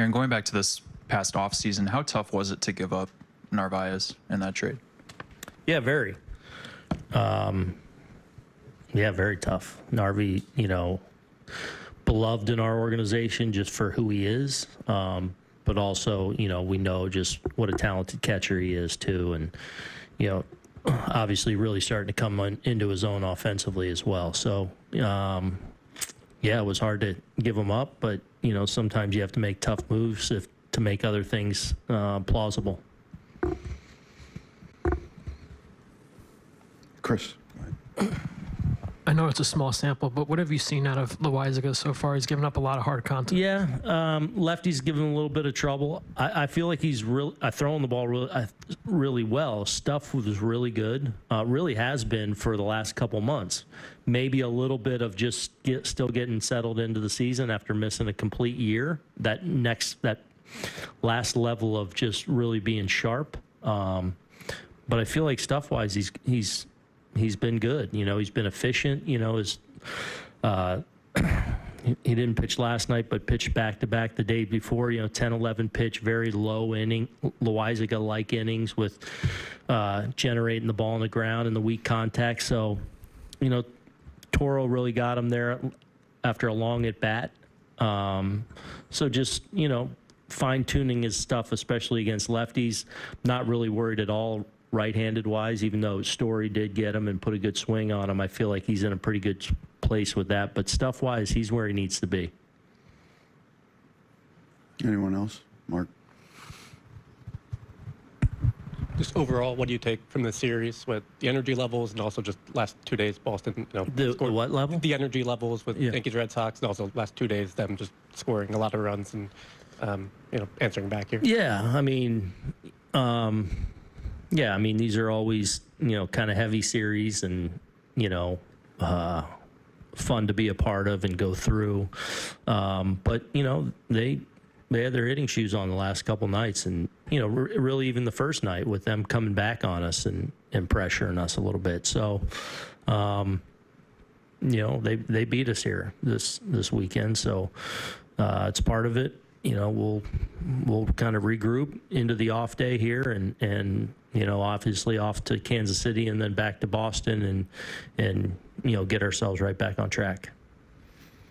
Aaron, going back to this past offseason, how tough was it to give up Narvaez in that trade? Yeah, very. Yeah, very tough. Narvi, beloved in our organization just for who he is, but also, we know just what a talented catcher he is too, and obviously really starting to come into his own offensively as well. So, yeah, it was hard to give him up, but sometimes you have to make tough moves to make other things plausible. Chris. I know it's a small sample, but what have you seen out of Loizaga so far? He's given up a lot of hard contact. Yeah, lefty's given him a little bit of trouble. I feel like he's throwing the ball really well. Stuff was really good. Really has been for the last couple months. Maybe a little bit of just still getting settled into the season after missing a complete year. That last level of just really being sharp. But I feel like stuff-wise, he's been good. He's been efficient. He didn't pitch last night, but pitched back-to-back the day before. 10, 11 pitch, very low inning, Loizaga-like innings with generating the ball on the ground and the weak contact. So, Toro really got him there after a long at-bat. So just, fine-tuning his stuff, especially against lefties. Not really worried at all right-handed wise, even though Story did get him and put a good swing on him. I feel like he's in a pretty good place with that. But stuff-wise, he's where he needs to be. Anyone else? Mark? Just overall, what do you take from the series with the energy levels and also just last 2 days, Boston, The what level? The energy levels with Yeah. Yankees, Red Sox, and also last 2 days, them just scoring a lot of runs and, answering back here. Yeah, these are always, kind of heavy series and, fun to be a part of and go through. But, they had their hitting shoes on the last couple nights and, really even the first night with them coming back on us and pressuring us a little bit. So, they beat us here this weekend. So it's part of it. We'll kind of regroup into the off day here and obviously off to Kansas City and then back to Boston and get ourselves right back on track.